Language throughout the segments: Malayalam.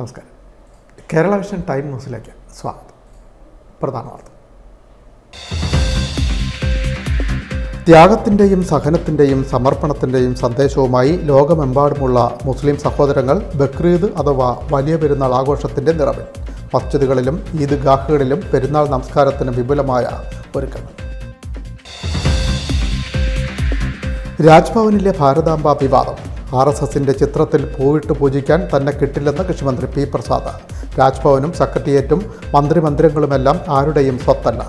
നമസ്കാരം. കേരള വിഷൻ ടൈം ന്യൂസിലേക്ക് സ്വാഗതം. പ്രധാന വാർത്ത. ത്യാഗത്തിൻ്റെയും സഹനത്തിൻ്റെയും സമർപ്പണത്തിൻ്റെയും സന്ദേശവുമായി ലോകമെമ്പാടുമുള്ള മുസ്ലിം സഹോദരങ്ങൾ ബക്രീദ് അഥവാ വലിയ പെരുന്നാൾ ആഘോഷത്തിൻ്റെ നിറവിൽ മസ്ജിദുകളിലും ഈദ്ഗാഹുകളിലും പെരുന്നാൾ നമസ്കാരത്തിന് വിപുലമായ ഒരുക്കങ്ങൾ. രാജ്ഭവനിലെ ഭാരതാംബ വിവാദം. RSSന്റെ ചിത്രത്തിൽ പൂവിട്ട് പൂജിക്കാൻ തന്നെ കിട്ടില്ലെന്ന് കൃഷിമന്ത്രി പി പ്രസാദ്. രാജ്ഭവനും സെക്രട്ടേറിയറ്റും മന്ത്രിമന്ദിരങ്ങളുമെല്ലാം ആരുടെയും സ്വത്തല്ല,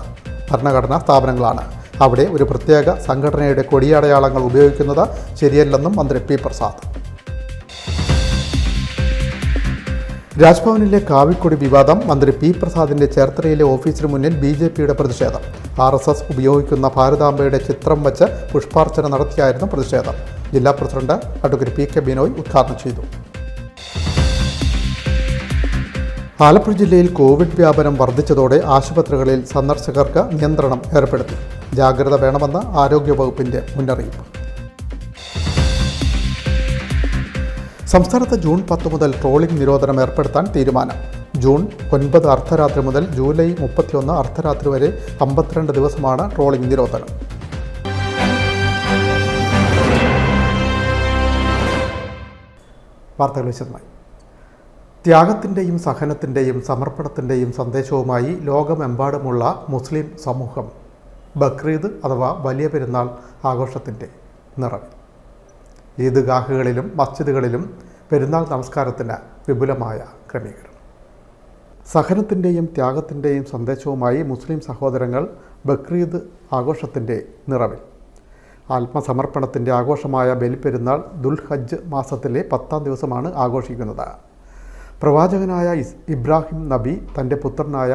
ഭരണഘടനാ സ്ഥാപനങ്ങളാണ്. അവിടെ ഒരു പ്രത്യേക സംഘടനയുടെ കൊടിയടയാളങ്ങൾ ഉപയോഗിക്കുന്നത് ശരിയല്ലെന്നും മന്ത്രി പി പ്രസാദ്. രാജ്ഭവനിലെ കാവിക്കൊടി വിവാദം. മന്ത്രി പി പ്രസാദിന്റെ ചേർത്തലയിലെ ഓഫീസിന് മുന്നിൽ BJPയുടെ പ്രതിഷേധം. RSS ഉപയോഗിക്കുന്ന ഭാരതാംബയുടെ ചിത്രം വച്ച് പുഷ്പാർച്ചന നടത്തിയായിരുന്നു പ്രതിഷേധം. ജില്ലാ പ്രസിഡന്റ് അഡ്വക്കേറ്റ് PK ബിനോയ് ഉദ്ഘാടനം ചെയ്തു. ആലപ്പുഴ ജില്ലയിൽ കോവിഡ് വ്യാപനം വർദ്ധിച്ചതോടെ ആശുപത്രികളിൽ സന്ദർശകർക്ക് നിയന്ത്രണം ഏർപ്പെടുത്തി. ജാഗ്രത വേണമെന്ന് ആരോഗ്യവകുപ്പിന്റെ മുന്നറിയിപ്പ്. സംസ്ഥാനത്ത് ജൂൺ 10 മുതൽ ട്രോളിംഗ് നിരോധനം ഏർപ്പെടുത്താൻ തീരുമാനം. ജൂൺ 9 അർദ്ധരാത്രി മുതൽ ജൂലൈ 31 അർദ്ധരാത്രി വരെ 52 ദിവസമാണ് ട്രോളിംഗ് നിരോധനം. വാർത്തകൾ വിശദമായി. ത്യാഗത്തിൻ്റെയും സഹനത്തിൻ്റെയും സമർപ്പണത്തിൻ്റെയും സന്ദേശവുമായി ലോകമെമ്പാടുമുള്ള മുസ്ലിം സമൂഹം ബക്രീദ് അഥവാ വലിയ പെരുന്നാൾ ആഘോഷത്തിൻ്റെ നിറവിൽ ഈദ്ഗാഹുകളിലും മസ്ജിദുകളിലും പെരുന്നാൾ നമസ്കാരത്തിന് വിപുലമായ ക്രമീകരണം. സഹനത്തിൻ്റെയും ത്യാഗത്തിൻ്റെയും സന്ദേശവുമായി മുസ്ലിം സഹോദരങ്ങൾ ബക്രീദ് ആഘോഷത്തിൻ്റെ നിറവിൽ ആത്മസമർപ്പണത്തിൻ്റെ ആഘോഷമായ ബലിപ്പെരുന്നാൾ ദുൽഹജ്ജ് മാസത്തിലെ 10ാം ദിവസമാണ് ആഘോഷിക്കുന്നത്. പ്രവാചകനായ ഇബ്രാഹിം നബി തൻ്റെ പുത്രനായ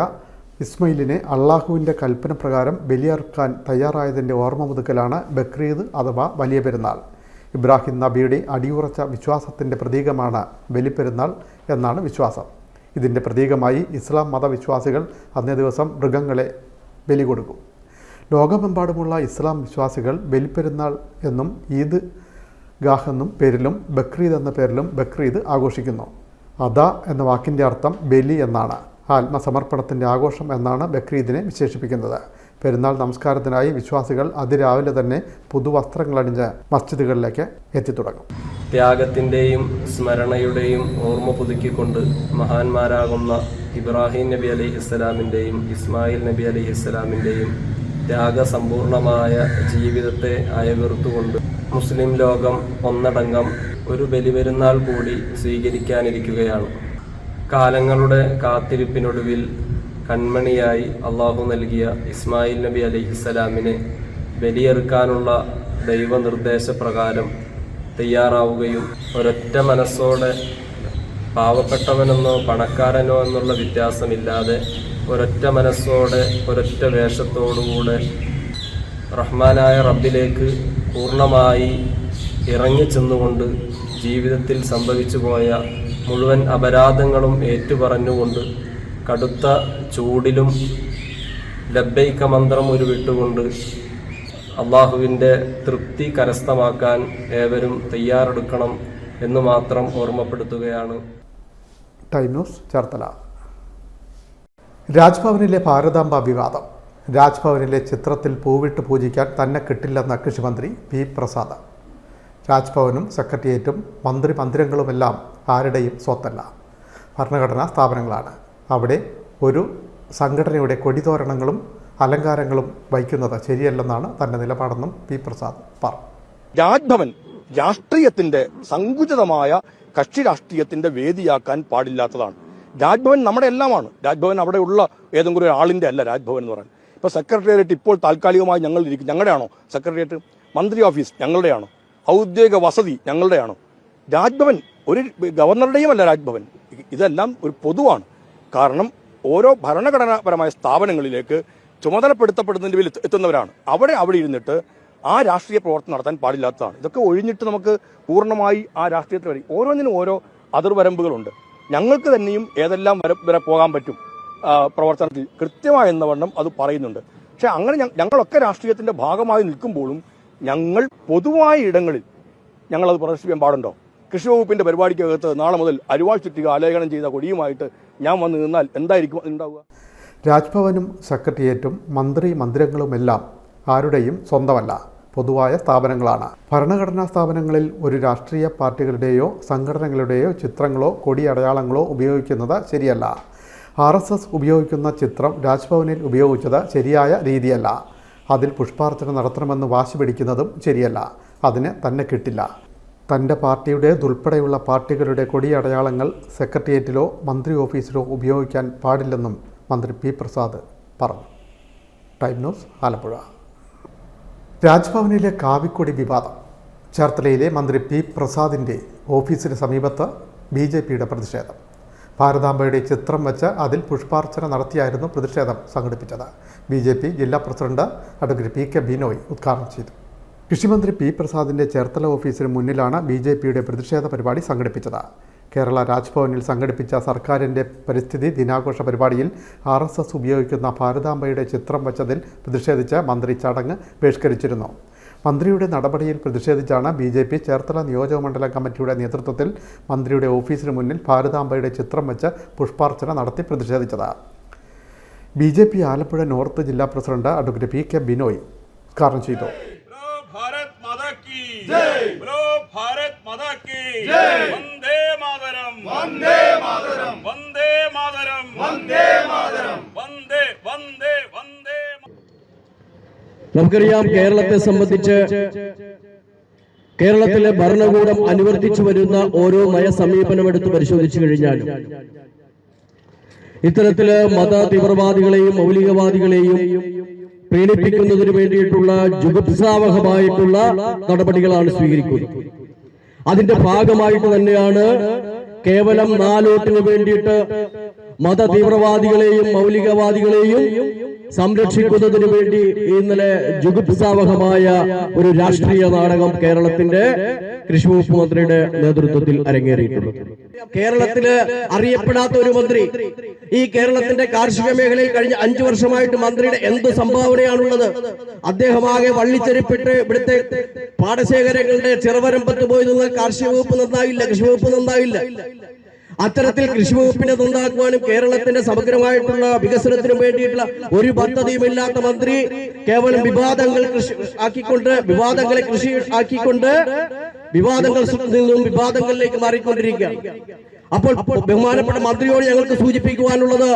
ഇസ്മയിലിനെ അള്ളാഹുവിൻ്റെ കൽപ്പന പ്രകാരം ബലിയർക്കാൻ തയ്യാറായതിൻ്റെ ഓർമ്മ പുതുക്കലാണ് ബക്രീദ് അഥവാ വലിയ പെരുന്നാൾ. ഇബ്രാഹിം നബിയുടെ അടിയുറച്ച വിശ്വാസത്തിൻ്റെ പ്രതീകമാണ് ബലിപ്പെരുന്നാൾ എന്നാണ് വിശ്വാസം. ഇതിൻ്റെ പ്രതീകമായി ഇസ്ലാം മതവിശ്വാസികൾ അന്നേ ദിവസം മൃഗങ്ങളെ ബലി കൊടുക്കും. ലോകമെമ്പാടുമുള്ള ഇസ്ലാം വിശ്വാസികൾ ബലിപ്പെരുന്നാൾ എന്നും ഈദ് ഗാഹ് എന്നും പേരിലും ബക്രീദ് എന്ന പേരിലും ബക്രീദ് ആഘോഷിക്കുന്നു. അദ എന്ന വാക്കിൻ്റെ അർത്ഥം ബലി എന്നാണ്. ആത്മസമർപ്പണത്തിൻ്റെ ആഘോഷം എന്നാണ് ബക്രീദിനെ വിശേഷിപ്പിക്കുന്നത്. പെരുന്നാൾ നമസ്കാരത്തിനായി വിശ്വാസികൾ അതിരാവിലെ തന്നെ പുതുവസ്ത്രങ്ങളണിഞ്ഞ് മസ്ജിദുകളിലേക്ക് എത്തിത്തുടങ്ങും. ത്യാഗത്തിൻ്റെയും സ്മരണയുടെയും ഓർമ്മ പുതുക്കിക്കൊണ്ട് മഹാന്മാരാകുന്ന ഇബ്രാഹിം നബി അലൈഹിസ്സലാമിൻ്റെയും ഇസ്മായിൽ നബി അലൈഹിസ്സലാമിൻ്റെയും ത്യാഗസമ്പൂർണമായ ജീവിതത്തെ അയവിറുത്തുകൊണ്ട് മുസ്ലിം ലോകം ഒന്നടങ്കം ഒരു ബലിപെരുന്നാൾ കൂടി സ്വീകരിക്കാനിരിക്കുകയാണ്. കാലങ്ങളുടെ കാത്തിരിപ്പിനൊടുവിൽ കൺമണിയായി അള്ളാഹു നൽകിയ ഇസ്മായിൽ നബി അലൈഹിസ്സലാമിനെ ബലിയെറുക്കാനുള്ള ദൈവനിർദ്ദേശപ്രകാരം തയ്യാറാവുകയും ഒരൊറ്റ മനസ്സോടെ പാവപ്പെട്ടവനെന്നോ പണക്കാരനോ എന്നുള്ള വ്യത്യാസമില്ലാതെ ഒരൊറ്റ മനസ്സോടെ ഒരൊറ്റ വേഷത്തോടുകൂടെ റഹ്മാനായ റബ്ബിലേക്ക് പൂർണ്ണമായി ഇറങ്ങിച്ചെന്നുകൊണ്ട് ജീവിതത്തിൽ സംഭവിച്ചു പോയ മുഴുവൻ അപരാധങ്ങളും ഏറ്റുപറഞ്ഞുകൊണ്ട് കടുത്ത ചൂടിലും ലബ്ബൈക മന്ത്രം ഉരുവിട്ടുകൊണ്ട് അള്ളാഹുവിൻ്റെ തൃപ്തി കരസ്ഥമാക്കാൻ ഏവരും തയ്യാറെടുക്കണം എന്ന് മാത്രം ഓർമ്മപ്പെടുത്തുകയാണ്. Time news Cherthala. രാജ്ഭവനിലെ ഭാരതാംബ വിവാദം. രാജ്ഭവനിലെ ചിത്രത്തിൽ പൂവിട്ട് പൂജിക്കാൻ തന്നെ കിട്ടില്ലെന്ന കൃഷിമന്ത്രി പി പ്രസാദ്. രാജ്ഭവനും സെക്രട്ടേറിയറ്റും മന്ത്രിമന്ദിരങ്ങളുമെല്ലാം ആരുടെയും സ്വത്തല്ല, ഭരണഘടനാ സ്ഥാപനങ്ങളാണ്. അവിടെ ഒരു സംഘടനയുടെ കൊടിതോരണങ്ങളും അലങ്കാരങ്ങളും വയ്ക്കുന്നത് ശരിയല്ലെന്നാണ് തന്റെ നിലപാടെന്നും പി പ്രസാദ് പറഞ്ഞു. രാജ്ഭവൻ രാഷ്ട്രീയത്തിന്റെ സങ്കുചിതമായ കക്ഷി രാഷ്ട്രീയത്തിന്റെ വേദിയാക്കാൻ പാടില്ലാത്തതാണ്. രാജ്ഭവൻ നമ്മുടെ എല്ലാമാണ്. രാജ്ഭവൻ അവിടെയുള്ള ഏതെങ്കിലും ഒരു ആളിന്റെ അല്ല രാജ്ഭവൻ എന്ന് പറയാൻ. ഇപ്പൊ സെക്രട്ടേറിയറ്റ് ഇപ്പോൾ താൽക്കാലികമായി ഞങ്ങളുടെയാണോ സെക്രട്ടേറിയറ്റ്? മന്ത്രി ഓഫീസ് ഞങ്ങളുടെയാണോ? ഔദ്യോഗിക വസതി ഞങ്ങളുടെയാണോ? രാജ്ഭവൻ ഒരു ഗവർണറുടെയും അല്ല രാജ്ഭവൻ. ഇതെല്ലാം ഒരു പൊതുവാണ്. കാരണം ഓരോ ഭരണഘടനാപരമായ സ്ഥാപനങ്ങളിലേക്ക് ചുമതലപ്പെടുത്തപ്പെടുന്നതിൽ എത്തുന്നവരാണ്. അവിടെ ഇരുന്നിട്ട് ആ രാഷ്ട്രീയ പ്രവർത്തനം നടത്താൻ പാടില്ലാത്തതാണ്. ഇതൊക്കെ ഒഴിഞ്ഞിട്ട് നമുക്ക് പൂർണ്ണമായി ആ രാഷ്ട്രീയത്തിൽ വരും. ഓരോന്നിനും ഓരോ അതിർവരമ്പുകളുണ്ട്. ഞങ്ങൾക്ക് തന്നെയും ഏതെല്ലാം വരെ പോകാൻ പറ്റും പ്രവർത്തനത്തിൽ കൃത്യമായെന്ന വണ്ണം അത് പറയുന്നുണ്ട്. പക്ഷെ അങ്ങനെ ഞങ്ങളൊക്കെ രാഷ്ട്രീയത്തിന്റെ ഭാഗമായി നിൽക്കുമ്പോഴും ഞങ്ങൾ പൊതുവായ ഇടങ്ങളിൽ ഞങ്ങളത് പ്രദർശിപ്പിക്കാൻ പാടുണ്ടോ? കൃഷി വകുപ്പിന്റെ പരിപാടിക്കകത്ത് നാളെ മുതൽ അരിവാൾ ചുറ്റിക ആലേഖനം ചെയ്ത കൊടിയുമായിട്ട് ഞാൻ വന്ന് നിന്നാൽ എന്തായിരിക്കും ഉണ്ടാവുക? രാജ്ഭവനും സെക്രട്ടേറിയറ്റും മന്ദിരങ്ങളുമെല്ലാം ആരുടെയും സ്വന്തമല്ല, പൊതുവായ സ്ഥാപനങ്ങളാണ്. ഭരണഘടനാ സ്ഥാപനങ്ങളിൽ ഒരു രാഷ്ട്രീയ പാർട്ടികളുടെയോ സംഘടനകളുടെയോ ചിത്രങ്ങളോ കൊടിയടയാളങ്ങളോ ഉപയോഗിക്കുന്നത് ശരിയല്ല. RSS ഉപയോഗിക്കുന്ന ചിത്രം രാജ്ഭവനിൽ ഉപയോഗിച്ചത് ശരിയായ രീതിയല്ല. അതിൽ പുഷ്പാർച്ചന നടത്തണമെന്ന് വാശി പിടിക്കുന്നതും ശരിയല്ല. അതിന് തന്നെ കിട്ടില്ല. തൻ്റെ പാർട്ടിയുടേതുൾപ്പെടെയുള്ള പാർട്ടികളുടെ കൊടിയടയാളങ്ങൾ സെക്രട്ടേറിയറ്റിലോ മന്ത്രി ഓഫീസിലോ ഉപയോഗിക്കാൻ പാടില്ലെന്നും മന്ത്രി പി പ്രസാദ് പറഞ്ഞു. Time news, Alappuzha. രാജ്ഭവനിലെ കാവിക്കൊടി വിവാദം. ചേർത്തലയിലെ മന്ത്രി പി പ്രസാദിൻ്റെ ഓഫീസിന് സമീപത്ത് BJPയുടെ പ്രതിഷേധം. ഭാരതാംബയുടെ ചിത്രം വെച്ച് അതിൽ പുഷ്പാർച്ചന നടത്തിയായിരുന്നു പ്രതിഷേധം സംഘടിപ്പിച്ചത്. BJP ജില്ലാ പ്രസിഡന്റ് അഡ്വക്കേറ്റ് PK ബിനോയ് ഉദ്ഘാടനം ചെയ്തു. കൃഷിമന്ത്രി പി പ്രസാദിൻ്റെ ചേർത്തല ഓഫീസിന് മുന്നിലാണ് BJPയുടെ പ്രതിഷേധ പരിപാടി സംഘടിപ്പിച്ചത്. കേരള രാജ്ഭവനിൽ സംഘടിപ്പിച്ച സർക്കാരിൻ്റെ പരിസ്ഥിതി ദിനാഘോഷ പരിപാടിയിൽ RSS ഉപയോഗിക്കുന്ന ഭാരതാംബയുടെ ചിത്രം വച്ചതിൽ പ്രതിഷേധിച്ച് മന്ത്രി ചടങ്ങ് ബഹിഷ്കരിച്ചിരുന്നു. മന്ത്രിയുടെ നടപടിയിൽ പ്രതിഷേധിച്ചാണ് BJP ചേർത്തല നിയോജകമണ്ഡലം കമ്മിറ്റിയുടെ നേതൃത്വത്തിൽ മന്ത്രിയുടെ ഓഫീസിന് മുന്നിൽ ഭാരതാംബയുടെ ചിത്രം വെച്ച് പുഷ്പാർച്ചന നടത്തി പ്രതിഷേധിച്ചത്. BJP ആലപ്പുഴ നോർത്ത് ജില്ലാ പ്രസിഡന്റ് അഡ്വക്കേറ്റ് PK ബിനോയ് ഉദ്ഘാടനം ചെയ്തു. भारत माता की जय, बोलो भारत माता की जय, वंदे मातरम, वंदे मातरम, वंदे मातरम, वंदे मातरम, वंदे वंदे वंदे. നമുക്കറിയാം, കേരളത്തെ സംബന്ധിച്ച് കേരളത്തിലെ ഭരണകൂടം അനുവർത്തിച്ചു വരുന്ന ഓരോ നയസമീപനം എടുത്ത് പരിശോധിച്ചു കഴിഞ്ഞാൽ ഇത്തരത്തില് മത തീവ്രവാദികളെയും മൗലികവാദികളെയും പ്രീണിപ്പിക്കുന്നതിന് വേണ്ടിയിട്ടുള്ള ജുഗുപ്സാവഹമായിട്ടുള്ള നടപടികളാണ് സ്വീകരിക്കുന്നത്. അതിന്റെ ഭാഗമായിട്ട് തന്നെയാണ് കേവലം നാലോട്ടിന് വേണ്ടിയിട്ട് മത തീവ്രവാദികളെയും മൗലികവാദികളെയും സംരക്ഷിക്കുന്നതിന് വേണ്ടി ഇന്നലെ ജുഗുപ്സാവഹമായ ഒരു രാഷ്ട്രീയ നാടകം കേരളത്തിന്റെ കൃഷി വകുപ്പ് മന്ത്രിയുടെ നേതൃത്വത്തിൽ അരങ്ങേറിയിട്ടുണ്ട്. കേരളത്തില് അറിയപ്പെടാത്ത ഒരു മന്ത്രി ഈ കേരളത്തിന്റെ കാർഷിക മേഖലയിൽ കഴിഞ്ഞ 5 വർഷമായിട്ട് മന്ത്രിയുടെ എന്ത് സംഭാവനയാണുള്ളത്? അദ്ദേഹമാകെ വള്ളിച്ചെരിപ്പിട്ട് ഇവിടുത്തെ പാടശേഖരങ്ങളുടെ ചെറുവരമ്പത്ത് പോയി നിന്നാൽ കാർഷിക വകുപ്പ് നന്നായില്ല, കൃഷി വകുപ്പ് നന്നായില്ല. അത്തരത്തിൽ കൃഷി വകുപ്പിനെ നന്നാക്കുവാനും കേരളത്തിന്റെ സമഗ്രമായിട്ടുള്ള വികസനത്തിനും വേണ്ടിയിട്ടുള്ള ഒരു പദ്ധതിയുമില്ലാത്ത മന്ത്രി കേവലം വിവാദങ്ങളെ കൃഷി ആക്കിക്കൊണ്ട് വിവാദങ്ങളിൽ നിന്നും വിവാദങ്ങളിലേക്ക് മാറിക്കൊണ്ടിരിക്കുക. അപ്പോൾ ബഹുമാനപ്പെട്ട മന്ത്രിയോട് ഞങ്ങൾക്ക് സൂചിപ്പിക്കുവാനുള്ളത്,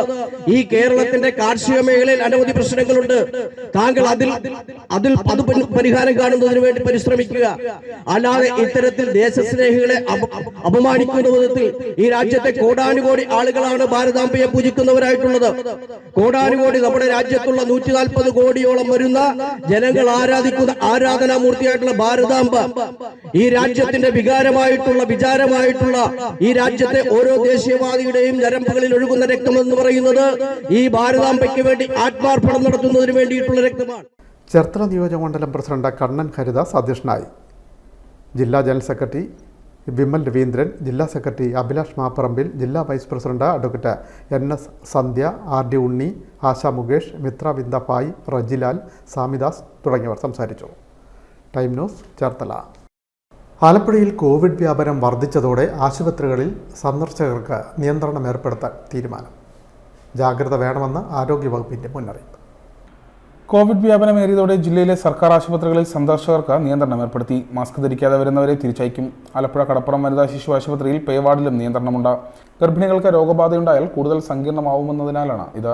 ഈ കേരളത്തിന്റെ കാർഷിക മേഖലയിൽ അനവധി പ്രശ്നങ്ങളുണ്ട്. താങ്കൾ അതിൽ പരിഹാരം കാണുന്നതിന് വേണ്ടി പരിശ്രമിക്കുക. അല്ലാതെ ഇത്തരത്തിൽ ദേശസ്നേഹികളെ അപമാനിക്കുന്ന വിധത്തിൽ ഈ രാജ്യത്തെ കോടാനുകോടി ആളുകളാണ് ഭാരതാംബയെ പൂജിക്കുന്നവരായിട്ടുള്ളത്. കോടാനുകോടി നമ്മുടെ രാജ്യത്തുള്ള 140 കോടിയോളം വരുന്ന ജനങ്ങൾ ആരാധിക്കുന്ന ആരാധനാമൂർത്തിയായിട്ടുള്ള ഭാരതാംബ ഈ രാജ്യത്തിന്റെ വിചാരമായിട്ടുള്ള ഈ രാജ്യത്തെ ഓരോ ദേശീയവാദിയുടെയും ഞരമ്പുകളിൽ ഒഴുകുന്ന രക്തം എന്ന് പറയുന്നത് ഈ ഭാരതാംബയ്ക്ക് വേണ്ടി ആത്മാർപ്പണം നടത്തുന്നതിന് വേണ്ടിയിട്ടുള്ള രക്തമാണ്. ചേർത്തല നിയോജകമണ്ഡലം പ്രസിഡന്റ് കണ്ണൻ ഹരിദാസ് അധ്യക്ഷനായി. ജില്ലാ ജനറൽ സെക്രട്ടറി വിമൽ രവീന്ദ്രൻ, ജില്ലാ സെക്രട്ടറി അഭിലാഷ് മാപ്പറമ്പിൽ, ജില്ലാ വൈസ് പ്രസിഡന്റ് അഡ്വക്കേറ്റ് NS സന്ധ്യ, RD ഉണ്ണി, ആശാ മുകേഷ്, മിത്ര വിന്ദപായി, റജിലാൽ, സാമിദാസ് തുടങ്ങിയവർ സംസാരിച്ചു. Time news, Cherthala. ആലപ്പുഴയിൽ കോവിഡ് വ്യാപനം വർദ്ധിച്ചതോടെ ആശുപത്രികളിൽ സന്ദർശകർക്ക് നിയന്ത്രണം ഏർപ്പെടുത്താൻ തീരുമാനം. ജാഗ്രത വേണമെന്ന് ആരോഗ്യവകുപ്പിന്റെ മുന്നറിയിപ്പ്. കോവിഡ് വ്യാപനമേറിയതോടെ ജില്ലയിലെ സർക്കാർ ആശുപത്രികളിൽ സന്ദർശകർക്ക് നിയന്ത്രണം ഏർപ്പെടുത്തി. മാസ്ക് ധരിക്കാതെ വരുന്നവരെ തിരിച്ചയക്കും. ആലപ്പുഴ കടപ്പുറം വനിതാ ശിശു ആശുപത്രിയിൽ പേ വാർഡിലും നിയന്ത്രണമുണ്ട്. ഗർഭിണികൾക്ക് രോഗബാധയുണ്ടായാൽ കൂടുതൽ സങ്കീർണമാവുമെന്നതിനാലാണ് ഇത്.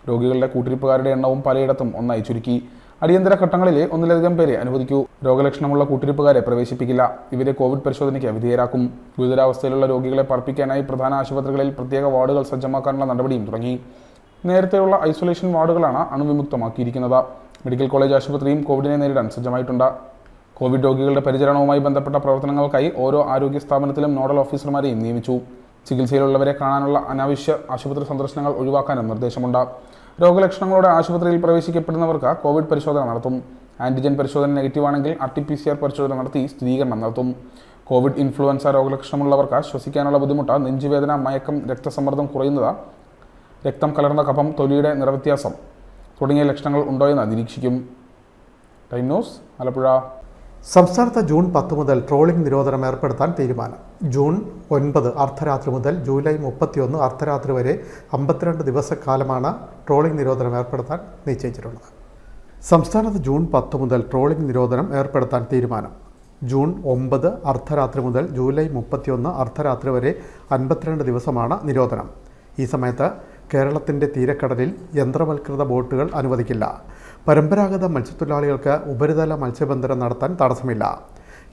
രോഗികളുടെ കൂട്ടിരിപ്പുകാരുടെ എണ്ണവും പലയിടത്തും ഒന്നായി ചുരുക്കി. അടിയന്തര ഘട്ടങ്ങളിലെ ഒന്നിലധികം പേരെ അനുവദിക്കൂ. രോഗലക്ഷണമുള്ള കൂട്ടിരിപ്പുകാരെ പ്രവേശിപ്പിക്കില്ല. ഇവരെ കോവിഡ് പരിശോധനയ്ക്ക് വിധേയരാക്കും. ഗുരുതരാവസ്ഥയിലുള്ള രോഗികളെ പാർപ്പിക്കാനായി പ്രധാന ആശുപത്രികളിൽ പ്രത്യേക വാർഡുകൾ സജ്ജമാക്കാനുള്ള നടപടിയും തുടങ്ങി. നേരത്തെയുള്ള ഐസൊലേഷൻ വാർഡുകളാണ് അണുവിമുക്തമാക്കിയിരിക്കുന്നത്. മെഡിക്കൽ കോളേജ് ആശുപത്രിയും കോവിഡിനെ നേരിടാൻ സജ്ജമായിട്ടുണ്ട്. കോവിഡ് രോഗികളുടെ പരിചരണവുമായി ബന്ധപ്പെട്ട പ്രവർത്തനങ്ങൾക്കായി ഓരോ ആരോഗ്യ സ്ഥാപനത്തിലും നോഡൽ ഓഫീസർമാരെയും നിയമിച്ചു. ചികിത്സയിലുള്ളവരെ കാണാനുള്ള അനാവശ്യ ആശുപത്രി സന്ദർശനങ്ങൾ ഒഴിവാക്കാനും നിർദ്ദേശമുണ്ട്. രോഗലക്ഷണങ്ങളോടെ ആശുപത്രിയിൽ പ്രവേശിക്കപ്പെടുന്നവർക്ക് കോവിഡ് പരിശോധന നടത്തും. ആന്റിജൻ പരിശോധന നെഗറ്റീവാണെങ്കിൽ RT-PCR പരിശോധന നടത്തി സ്ഥിരീകരണം നടത്തും. കോവിഡ് ഇൻഫ്ലുവൻസ രോഗലക്ഷണമുള്ളവർക്ക് ശ്വസിക്കാനുള്ള ബുദ്ധിമുട്ട്, നെഞ്ചുവേദന, മയക്കം, രക്തസമ്മർദ്ദം കുറയുന്നത്, രക്തം കലർന്ന കഫം, തൊലിയുടെ നിറവ്യത്യാസം തുടങ്ങിയ ലക്ഷണങ്ങൾ ഉണ്ടോയെന്ന് നിരീക്ഷിക്കും. Time news, Alappuzha. സംസ്ഥാനത്ത് ജൂൺ 10 മുതൽ ട്രോളിംഗ് നിരോധനം ഏർപ്പെടുത്താൻ തീരുമാനം. ജൂൺ 9 അർദ്ധരാത്രി മുതൽ ജൂലൈ 31 അർദ്ധരാത്രി വരെ 52 ദിവസക്കാലമാണ് ട്രോളിംഗ് നിരോധനം ഏർപ്പെടുത്താൻ നിശ്ചയിച്ചിട്ടുള്ളത്. സംസ്ഥാനത്ത് ജൂൺ 10 മുതൽ ട്രോളിംഗ് നിരോധനം ഏർപ്പെടുത്താൻ തീരുമാനം. ജൂൺ 9 അർദ്ധരാത്രി മുതൽ ജൂലൈ 31 അർദ്ധരാത്രി വരെ 52 ദിവസമാണ് നിരോധനം. ഈ സമയത്ത് കേരളത്തിൻ്റെ തീരക്കടലിൽ യന്ത്രവൽകൃത ബോട്ടുകൾ അനുവദിക്കില്ല. പരമ്പരാഗത മത്സ്യത്തൊഴിലാളികൾക്ക് ഉപരിതല മത്സ്യബന്ധനം നടത്താൻ തടസ്സമില്ല.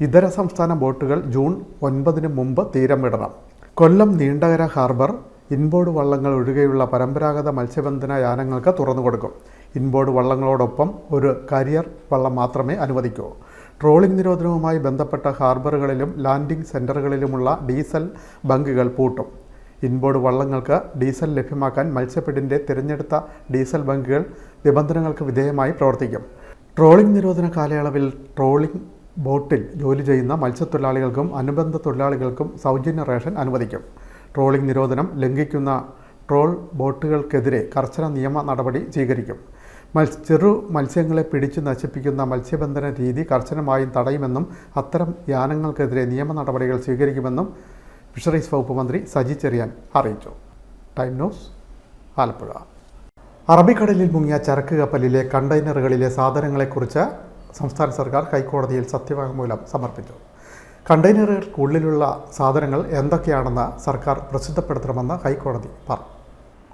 ഇതര സംസ്ഥാന ബോട്ടുകൾ ജൂൺ 9 മുമ്പ് തീരം വിടണം. കൊല്ലം നീണ്ടകര ഹാർബർ ഇൻബോർഡ് വള്ളങ്ങൾ ഒഴികെയുള്ള പരമ്പരാഗത മത്സ്യബന്ധന യാനങ്ങൾക്ക് തുറന്നുകൊടുക്കും. ഇൻബോർഡ് വള്ളങ്ങളോടൊപ്പം ഒരു കരിയർ വള്ളം മാത്രമേ അനുവദിക്കൂ. ട്രോളിംഗ് നിരോധനവുമായി ബന്ധപ്പെട്ട ഹാർബറുകളിലും ലാൻഡിംഗ് സെൻ്ററുകളിലുമുള്ള ഡീസൽ ബങ്കുകൾ പൂട്ടും. ഇൻബോർഡ് വള്ളങ്ങൾക്ക് ഡീസൽ ലഭ്യമാക്കാൻ മത്സ്യഫെഡിൻ്റെ തിരഞ്ഞെടുത്ത ഡീസൽ ബങ്കുകൾ നിബന്ധനകൾക്ക് വിധേയമായി പ്രവർത്തിക്കും. ട്രോളിംഗ് നിരോധന കാലയളവിൽ ട്രോളിംഗ് ബോട്ടിൽ ജോലി ചെയ്യുന്ന മത്സ്യത്തൊഴിലാളികൾക്കും അനുബന്ധ തൊഴിലാളികൾക്കും സൗജന്യ റേഷൻ അനുവദിക്കും. ട്രോളിംഗ് നിരോധനം ലംഘിക്കുന്ന ട്രോൾ ബോട്ടുകൾക്കെതിരെ കർശന നിയമ നടപടി സ്വീകരിക്കും. ചെറു മത്സ്യങ്ങളെ പിടിച്ചു നശിപ്പിക്കുന്ന മത്സ്യബന്ധന രീതി കർശനമായും തടയുമെന്നും അത്തരം യാനങ്ങൾക്കെതിരെ നിയമ നടപടികൾ സ്വീകരിക്കുമെന്നും ഫിഷറീസ് വകുപ്പ് മന്ത്രി സജി ചെറിയാൻ അറിയിച്ചു. Time news, Alappuzha. അറബിക്കടലിൽ മുങ്ങിയ ചരക്ക് കപ്പലിലെ കണ്ടെയ്നറുകളിലെ സാധനങ്ങളെക്കുറിച്ച് സംസ്ഥാന സർക്കാർ ഹൈക്കോടതിയിൽ സത്യവാങ്മൂലം സമർപ്പിച്ചു. കണ്ടെയ്നറുകൾക്കുള്ളിലുള്ള സാധനങ്ങൾ എന്തൊക്കെയാണെന്ന് സർക്കാർ പ്രസിദ്ധപ്പെടുത്തണമെന്ന് ഹൈക്കോടതി പറഞ്ഞു.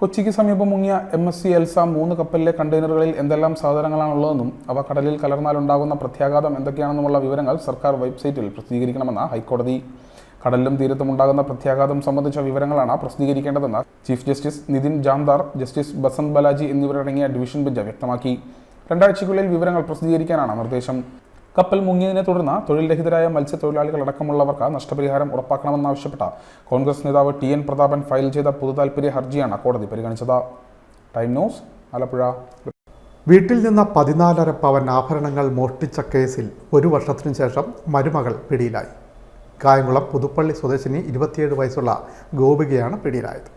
കൊച്ചിക്ക് സമീപം മുങ്ങിയ MSC എൽസ 3 കപ്പലിലെ കണ്ടെയ്നറുകളിൽ എന്തെല്ലാം സാധനങ്ങളാണുള്ളതെന്നും അവ കടലിൽ കലർന്നാലുണ്ടാകുന്ന പ്രത്യാഘാതം എന്തൊക്കെയാണെന്നുമുള്ള വിവരങ്ങൾ സർക്കാർ വെബ്സൈറ്റിൽ പ്രസിദ്ധീകരിക്കണമെന്ന് ഹൈക്കോടതി. കടലിലും തീരത്തും ഉണ്ടാകുന്ന പ്രത്യാഘാതം സംബന്ധിച്ച വിവരങ്ങളാണ് പ്രസിദ്ധീകരിക്കേണ്ടതെന്ന് chief justice Nitin Jamdar, justice Basant Balaji എന്നിവരടങ്ങിയ ഡിവിഷൻ ബെഞ്ച് വ്യക്തമാക്കി. 2 ആഴ്ചയ്ക്കുള്ളിൽ വിവരങ്ങൾ പ്രസിദ്ധീകരിക്കാനാണ് നിർദ്ദേശം. കപ്പൽ മുങ്ങിയതിനെ തുടർന്ന് തൊഴിൽ രഹിതരായ മത്സ്യത്തൊഴിലാളികളടക്കമുള്ളവർക്ക് നഷ്ടപരിഹാരം ഉറപ്പാക്കണമെന്നാവശ്യപ്പെട്ട കോൺഗ്രസ് നേതാവ് TN പ്രതാപൻ ഫയൽ ചെയ്ത പൊതുതാൽപര്യ ഹർജിയാണ് കോടതി പരിഗണിച്ചത്. Time news, Alappuzha. വീട്ടിൽ നിന്ന് 14.5 പവൻ ആഭരണങ്ങൾ മോഷ്ടിച്ച കേസിൽ 1 വർഷത്തിനു ശേഷം മരുമകൾ പിടിയിലായി. കായംകുളം പുതുപ്പള്ളി സ്വദേശിനി 27 വയസ്സുള്ള ഗോപികയാണ് പിടിയിലായത്.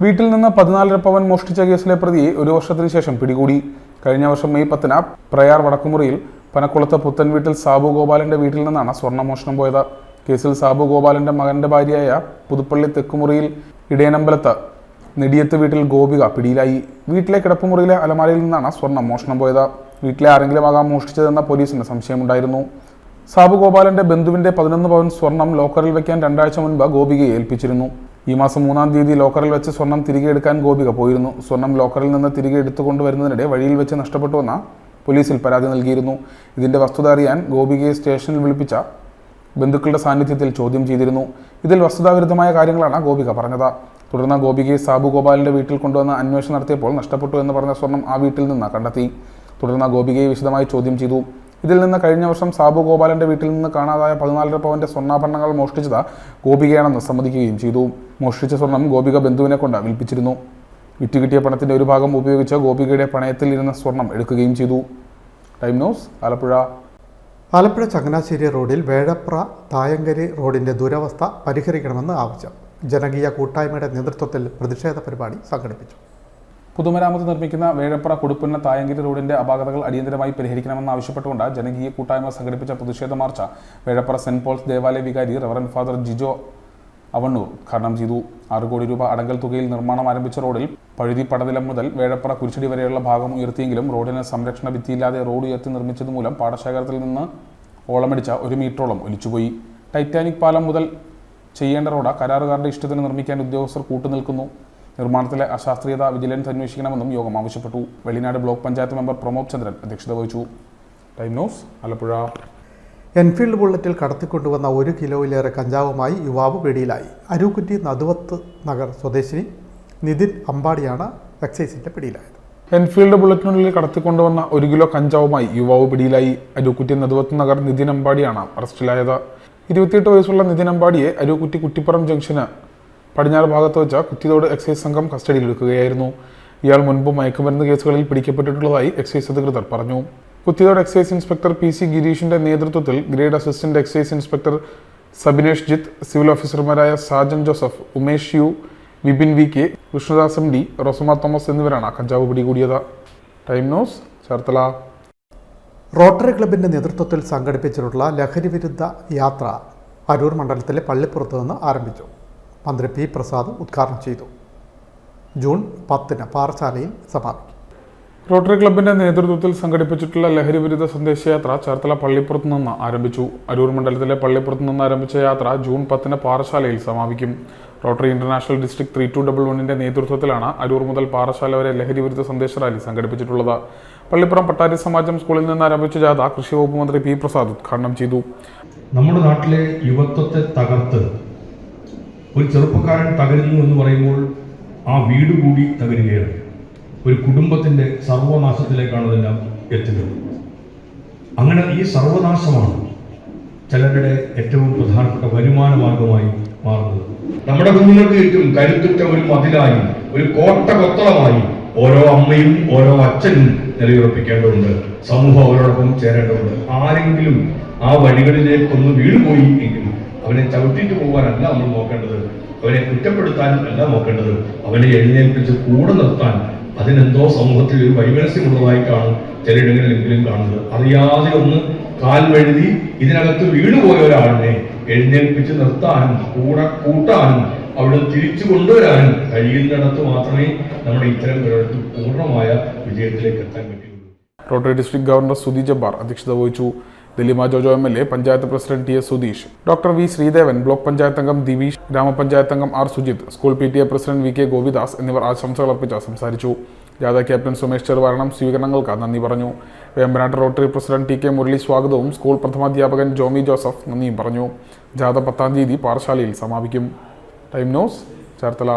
വീട്ടിൽ നിന്ന് 14.5 പവൻ മോഷ്ടിച്ച കേസിലെ പ്രതിയെ 1 വർഷത്തിന് ശേഷം പിടികൂടി. കഴിഞ്ഞ വർഷം മെയ് 10 പ്രയാർ വടക്കുമുറിയിൽ പനക്കുളത്ത് പുത്തൻ വീട്ടിൽ സാബു ഗോപാലന്റെ വീട്ടിൽ നിന്നാണ് സ്വർണ്ണമോഷണം പോയത്. കേസിൽ സാബു ഗോപാലന്റെ മകന്റെ ഭാര്യയായ പുതുപ്പള്ളി തെക്കുമുറിയിൽ ഇടയനമ്പലത്ത് നെടിയത്ത് വീട്ടിൽ ഗോപിക പിടിയിലായി. വീട്ടിലെ കിടപ്പുമുറിയിലെ അലമാരയിൽ നിന്നാണ് സ്വർണ്ണം മോഷണം പോയത്. വീട്ടിലെ ആരെങ്കിലും ആകാം മോഷ്ടിച്ചതെന്ന പോലീസിന് സംശയമുണ്ടായിരുന്നു. സാബു ഗോപാലന്റെ ബന്ധുവിന്റെ 11 പവൻ സ്വർണം ലോക്കറിൽ വയ്ക്കാൻ 2 ആഴ്ച മുൻപ് ഗോപികയെ ഏൽപ്പിച്ചിരുന്നു. ഈ മാസം 3-ാം തീയതി ലോക്കറിൽ വെച്ച് സ്വർണം തിരികെ എടുക്കാൻ ഗോപിക പോയിരുന്നു. സ്വർണം ലോക്കറിൽ നിന്ന് തിരികെ എടുത്തുകൊണ്ടുവരുന്നതിനിടെ വഴിയിൽ വെച്ച് നഷ്ടപ്പെട്ടുവെന്ന് പോലീസിൽ പരാതി നൽകിയിരുന്നു. ഇതിന്റെ വസ്തുത അറിയാൻ ഗോപികയെ സ്റ്റേഷനിൽ വിളിപ്പിച്ച ബന്ധുക്കളുടെ സാന്നിധ്യത്തിൽ ചോദ്യം ചെയ്തിരുന്നു. ഇതിൽ വസ്തുതാവിരുദ്ധമായ കാര്യങ്ങളാണ് ഗോപിക പറഞ്ഞത്. തുടർന്ന് ഗോപികയെ സാബു ഗോപാലന്റെ വീട്ടിൽ കൊണ്ടുവന്ന് അന്വേഷണം നടത്തിയപ്പോൾ നഷ്ടപ്പെട്ടു എന്ന് പറഞ്ഞ സ്വർണം ആ വീട്ടിൽ നിന്ന് കണ്ടെത്തി. തുടർന്ന് ഗോപികയെ വിശദമായി ചോദ്യം ചെയ്തു. ഇതിൽ നിന്ന് കഴിഞ്ഞ വർഷം സാബു ഗോപാലന്റെ വീട്ടിൽ നിന്ന് കാണാതായ 14.5 പവന്റെ സ്വർണ്ണാഭരണങ്ങൾ മോഷ്ടിച്ചത് ഗോപികയാണെന്ന് സമ്മതിക്കുകയും ചെയ്തു. മോഷ്ടിച്ച സ്വർണം ഗോപിക ബന്ധുവിനെ കൊണ്ട് വിൽപ്പിച്ചിരുന്നു. വിറ്റുകിട്ടിയ പണത്തിന്റെ ഒരു ഭാഗം ഉപയോഗിച്ച് ഗോപികയുടെ പണയത്തിൽ ഇരുന്ന സ്വർണം എടുക്കുകയും ചെയ്തു. Time news, Alappuzha. ആലപ്പുഴ ചങ്ങനാശ്ശേരി റോഡിൽ വേഴപ്ര തായങ്കരി റോഡിന്റെ ദുരവസ്ഥ പരിഹരിക്കണമെന്ന് ആവശ്യം. ജനകീയ കൂട്ടായ്മയുടെ നേതൃത്വത്തിൽ പ്രതിഷേധ പരിപാടി സംഘടിപ്പിച്ചു. പൊതുമരാമത്ത് നിർമ്മിക്കുന്ന വേഴപ്ര കൊടുപ്പുന്ന തായങ്കരി റോഡിന്റെ അപാകതകൾ അടിയന്തരമായി പരിഹരിക്കണമെന്നാവശ്യപ്പെട്ടുകൊണ്ട് ജനകീയ കൂട്ടായ്മ സംഘടിപ്പിച്ച പ്രതിഷേധ മാർച്ച് വേഴപ്ര സെന്റ് പോൾസ് ദേവാലയ വികാരി റവറന്റ് ഫാദർ ജിജോ അവണ്ണൂർ ഉദ്ഘാടനം ചെയ്തു. 6 കോടി രൂപ അടങ്കൽ തുകയിൽ നിർമ്മാണം ആരംഭിച്ച റോഡിൽ പഴുതി പടനിലം മുതൽ വേഴപ്ര കുരിശടി വരെയുള്ള ഭാഗം ഉയർത്തിയെങ്കിലും റോഡിന് സംരക്ഷണ ഭിത്തിയില്ലാതെ റോഡ് ഉയർത്തി നിർമ്മിച്ചതുമൂലം പാടശേഖരത്തിൽ നിന്ന് ഓളമടിച്ച 1 മീറ്ററോളം ഒലിച്ചുപോയി. ടൈറ്റാനിക് പാലം മുതൽ ചെയ്യേണ്ട റോഡ് കരാറുകാരുടെ ഇഷ്ടത്തിന് നിർമ്മിക്കാൻ ഉദ്യോഗസ്ഥർ കൂട്ടുനിൽക്കുന്നു. നിർമ്മാണത്തിലെ അശാസ്ത്രീയത വിജിലൻസ് അന്വേഷിക്കണമെന്നും യോഗം ആവശ്യപ്പെട്ടു. വെളിനാട് ബ്ലോക്ക് പഞ്ചായത്ത് മെമ്പർ പ്രമോദ് ചന്ദ്രൻ അധ്യക്ഷത വഹിച്ചു. Time news, Alappuzha. എൻഫീൽഡ് ബുള്ളറ്റിൽ കടത്തിക്കൊണ്ടുവന്ന 1 കിലോയിലേറെ കഞ്ചാവുമായി യുവാവ് പിടിയിലായി. അരൂക്കുറ്റി നടുവത്ത് നഗർ സ്വദേശിനി നിതിൻ അമ്പാടിയാണ് എക്സൈസിന്റെ പിടിയിലായത്. എൻഫീൽഡ് ബുള്ളറ്റിനുള്ളിൽ കടത്തിക്കൊണ്ടുവന്ന 1 കിലോ കഞ്ചാവുമായി യുവാവ് പിടിയിലായി. അരൂക്കുറ്റി നടുവത്ത് നഗർ നിതിൻ അമ്പാടിയാണ് അറസ്റ്റിലായത്. 28 വയസ്സുള്ള നിതിൻ അമ്പാടിയെ അരൂക്കുറ്റി കുറ്റിപ്പുറം ജംഗ്ഷന് പടിഞ്ഞാറ് ഭാഗത്ത് വെച്ച കുത്തിത്തോട് എക്സൈസ് സംഘം കസ്റ്റഡിയിലെടുക്കുകയായിരുന്നു. ഇയാൾ മുൻപ് മയക്കുമരുന്ന് കേസുകളിൽ പിടിക്കപ്പെട്ടിട്ടുള്ളതായി എക്സൈസ് അധികൃതർ പറഞ്ഞു. കുത്തിത്തോട് എക്സൈസ് ഇൻസ്പെക്ടർ PC ഗിരീഷിന്റെ നേതൃത്വത്തിൽ grade assistant excise inspector Sabinesh Jith, civil ഓഫീസർമാരായ Sajan Joseph, Umesh U, Vipin VK, Krishnadas MD, Rosama Thomas എന്നിവരാണ് കഞ്ചാവ് പിടികൂടിയത്. Time news, Cherthala. റോട്ടറി ക്ലബിൻ്റെ നേതൃത്വത്തിൽ സംഘടിപ്പിച്ചിട്ടുള്ള ലഹരിവിരുദ്ധ യാത്ര അരൂർ മണ്ഡലത്തിലെ പള്ളിപ്പുറത്ത് നിന്ന് ആരംഭിച്ചു. മന്ത്രി പി പ്രസാദ് ഉദ്ഘാടനം ചെയ്തു. ജൂൺ 10 പാറശാലയിൽ സമാപിക്കും. റോട്ടറി ക്ലബിന്റെ നേതൃത്വത്തിൽ സംഘടിപ്പിച്ചിട്ടുള്ള ലഹരിവിരുദ്ധ സന്ദേശയാത്ര ചേർത്തല പള്ളിപ്പുറത്ത് നിന്ന് ആരംഭിച്ചു. അരൂർ മണ്ഡലത്തിലെ പള്ളിപ്പുറത്ത് നിന്ന് ആരംഭിച്ച യാത്ര ജൂൺ 10 പാറശാലയിൽ സമാപിക്കും. റോട്ടറി ഇന്റർനാഷണൽ ഡിസ്ട്രിക്ട് 3211 നേതൃത്വത്തിലാണ് അരൂർ മുതൽ പാറശാല വരെ ലഹരിവിരുദ്ധ സന്ദേശ റാലി സംഘടിപ്പിച്ചിട്ടുള്ളത്. പള്ളിപ്പുറം പട്ടാരി സമാജം സ്കൂളിൽ നിന്ന് ആരംഭിച്ച ജാഥ കൃഷി വകുപ്പ് മന്ത്രി പി പ്രസാദ് ഉദ്ഘാടനം ചെയ്തു. നമ്മുടെ നാട്ടിലെ യുവത്വത്തെ തകർത്ത് ഒരു ചെറുപ്പക്കാരൻ തകരുന്നു എന്ന് പറയുമ്പോൾ ആ വീട് കൂടി തകരുകയാണ്. ഒരു കുടുംബത്തിൻ്റെ സർവനാശത്തിലേക്കാണ് ഇതെല്ലാം എത്തുന്നത്. അങ്ങനെ ഈ സർവനാശമാണ് ചിലരുടെ ഏറ്റവും പ്രധാനപ്പെട്ട വരുമാന മാർഗമായി മാറുന്നത്. നമ്മുടെ കുഞ്ഞുങ്ങൾക്ക് ചുറ്റും കരുത്തുറ്റ ഒരു മതിലായി, ഒരു കോട്ട കൊത്തളമായി ഓരോ അമ്മയും ഓരോ അച്ഛനും നിലയുറപ്പിക്കേണ്ടതുണ്ട്. സമൂഹം അവരോടൊപ്പം ചേരേണ്ടതുണ്ട്. ആരെങ്കിലും ആ വഴികളിലേക്കൊന്ന് വീണുപോയി എങ്കിൽ അവനെ ചവിട്ടിട്ട് പോകാനല്ല നമ്മൾ നോക്കേണ്ടത്, അവനെ കുറ്റപ്പെടുത്താനും അല്ല നോക്കേണ്ടത്, അവനെ എഴുന്നേൽപ്പിച്ച് കൂടെ നിർത്താൻ അതിനെന്തോ സമൂഹത്തിൽ ഒരു വൈമനസ്യമുള്ളതായിട്ടാണ് ചിലയിടങ്ങളിലെങ്കിലും കാണുന്നത്. അറിയാതെ ഒന്ന് കാൽ വഴുതി ഇതിനകത്ത് വീണുപോയ ഒരാളിനെ എഴുന്നേൽപ്പിച്ച് നിർത്താനും കൂടെ കൂട്ടാനും അവിടെ തിരിച്ചു കൊണ്ടുവരാനും കഴിയുന്നിടത്ത് മാത്രമേ നമ്മുടെ ഇത്തരം ഒരിടത്ത് പൂർണ്ണമായ വിജയത്തിലേക്ക് എത്താൻ പറ്റുള്ളൂ. Rotary district governor Sudhi Jabbar അധ്യക്ഷത വഹിച്ചു. Dilima Jojo MLA, panchayat president TS Sudheesh, doctor V Sreedevan, block panchayat അംഗം ദിവീഷ്, ഗ്രാമപഞ്ചായത്ത് അംഗം R Sujith, school PTA president VK Gopidas എന്നിവർ ആശംസകൾ അർപ്പിച്ച് സംസാരിച്ചു. ജാഥ ക്യാപ്റ്റൻ സുമേഷ് ചെറുവാരണം സ്വീകരണങ്ങൾക്ക് നന്ദി പറഞ്ഞു. Vembanad rotary president TK Murali സ്വാഗതവും സ്കൂൾ പ്രഥമാധ്യാപകൻ ജോമി ജോസഫ് നന്ദിയും പറഞ്ഞു. ജാഥ 10 തീയതി പാറശാലയിൽ സമാപിക്കും. Time news, Cherthala.